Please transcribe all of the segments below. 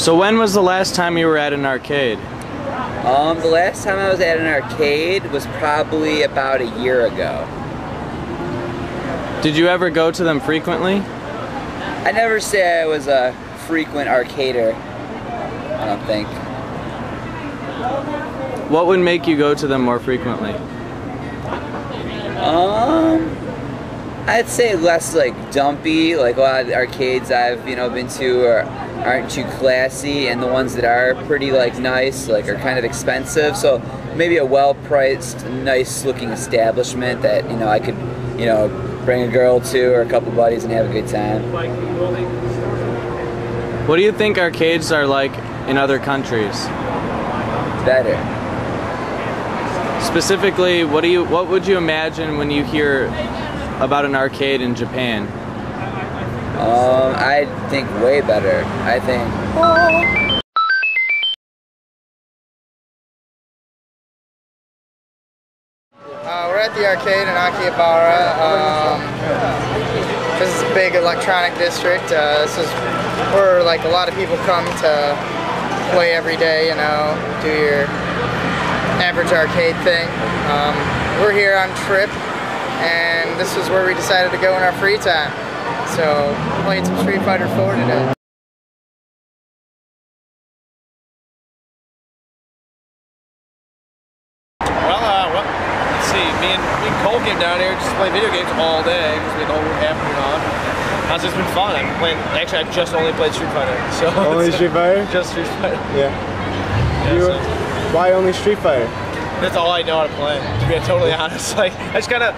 So when was the last time you were at an arcade? The last time I was at an arcade was probably about a year ago. Did you ever go to them frequently? I never say I was a frequent arcader, I don't think. What would make you go to them more frequently? I'd say less like dumpy, like a lot of the arcades I've been to aren't too classy, and the ones that are pretty like nice like are kind of expensive. So maybe a well-priced, nice-looking establishment that I could bring a girl to or a couple buddies and have a good time. What do you think arcades are like in other countries? Better. Specifically, what would you imagine when you hear about an arcade in Japan? I think way better. I think. We're at the arcade in Akihabara. This is a big electronic district. This is where like a lot of people come to play every day. Do your average arcade thing. We're here on trip, and this is where we decided to go in our free time. So, playing some Street Fighter 4 today. Let's see. Me and Cole came down here just to play video games all day because we had the whole afternoon off. It's been fun. Actually, I've just only played Street Fighter. So only Street Fighter? Just Street Fighter. Yeah. Why only Street Fighter? That's all I know how to play, to be totally honest. I just kind of,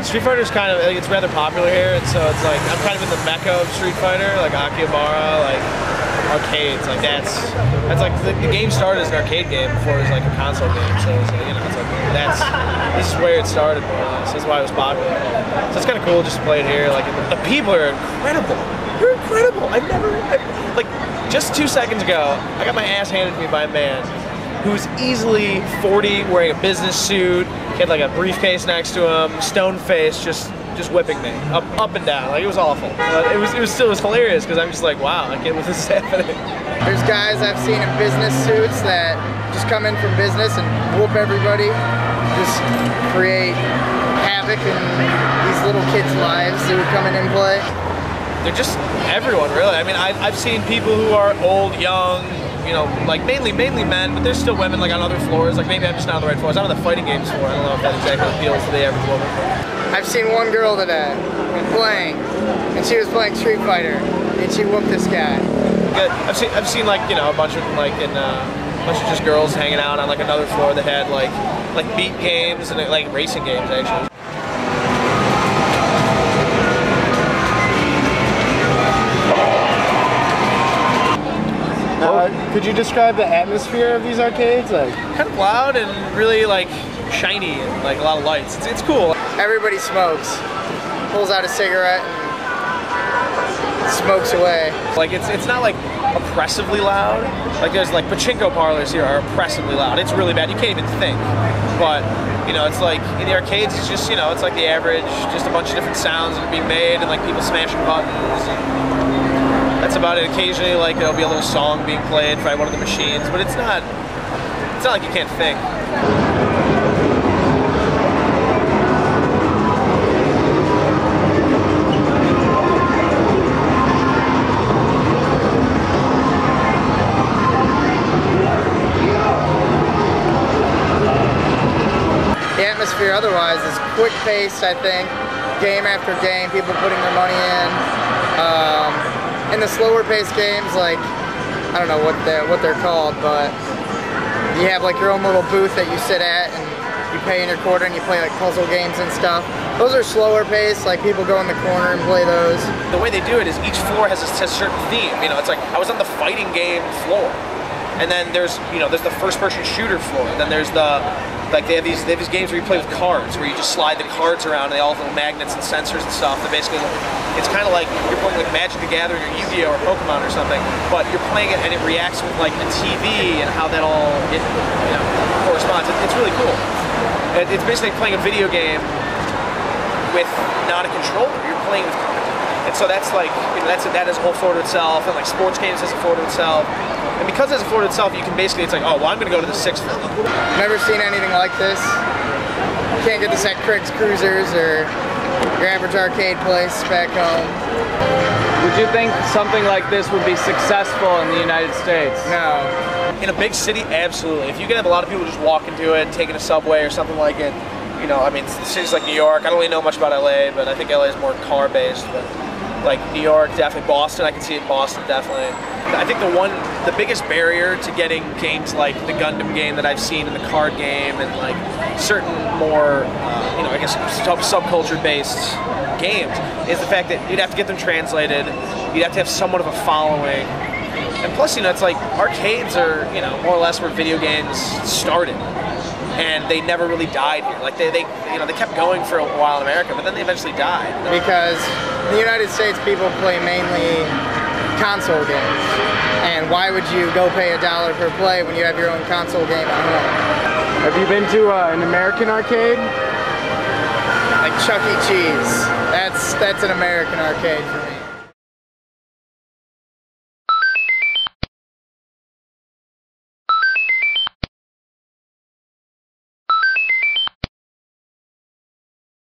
Street Fighter's kind of, it's rather popular here, and so it's like, I'm kind of in the mecca of Street Fighter, like Akihabara, arcades, that's like, the game started as an arcade game before it was like a console game, so it's like, this is where it started more or less, that's why it was popular. So it's kind of cool just to play it here, the people are incredible. They're incredible. Just 2 seconds ago, I got my ass handed to me by a man who's easily 40, wearing a business suit, he had a briefcase next to him, stone face, just whipping me up and down. It was awful. But it was hilarious because I'm just like, wow, I can't believe this is happening. There's guys I've seen in business suits that just come in from business and whoop everybody, just create havoc in these little kids' lives who would come in and play. They're just everyone, really. I've seen people who are old, young, mainly men, but there's still women on other floors. Maybe I'm just not on the right floors. I'm on the fighting games floor. I don't know if that exactly appeals to the average woman. I've seen one girl today playing, and she was playing Street Fighter, and she whooped this guy. Good. I've seen a bunch of just girls hanging out on another floor that had beat games and racing games actually. Could you describe the atmosphere of these arcades? Kind of loud and really shiny and a lot of lights. It's cool. Everybody smokes. Pulls out a cigarette and smokes away. It's not oppressively loud. There's pachinko parlors here are oppressively loud. It's really bad. You can't even think. But it's in the arcades. It's just it's the average. Just a bunch of different sounds that are being made and people smashing buttons. That's about it. Occasionally, there'll be a little song being played by one of the machines, but it's not like you can't think. The atmosphere otherwise is quick-paced, I think. Game after game, people putting their money in. In the slower-paced games, I don't know what they're called, but you have your own little booth that you sit at, and you pay in your quarter, and you play puzzle games and stuff. Those are slower-paced, people go in the corner and play those. The way they do it is each floor has a certain theme. It's I was on the fighting game floor, and then there's there's the first-person shooter floor, and then there's they have these games where you play with cards, where you just slide the cards around, and they all have little magnets and sensors and stuff. That basically, it's kind of like you're playing Magic the Gathering or Yu-Gi-Oh or Pokemon or something, but you're playing it and it reacts with the TV and how that all corresponds. It's really cool. It's basically playing a video game with not a controller. You're playing with cards. And so that's like, that is a whole floor to itself, and like sports games has a floor to itself. And because it's a floor to itself, you can basically, it's like, oh, well, I'm gonna go to the sixth floor. Never seen anything like this. You can't get this at Craig's Cruisers or your average arcade place back home. Would you think something like this would be successful in the United States? No. In a big city, absolutely. If you can have a lot of people just walk into it, taking a subway or something like it, you know, I mean, cities like New York, I don't really know much about LA, but I think LA is more car-based, but like New York, definitely. Boston, I can see it in Boston, definitely. I think the biggest barrier to getting games like the Gundam game that I've seen in the card game and like certain more, you know, I guess subculture-based games is the fact that you'd have to get them translated, you'd have to have somewhat of a following, and plus, you know, it's like arcades are, you know, more or less where video games started. And they never really died here. Like they kept going for a while in America, but then they eventually died. Because in the United States, people play mainly console games. And why would you go pay $1 per play when you have your own console game at home? Have you been to an American arcade? Like Chuck E. Cheese. That's an American arcade for me.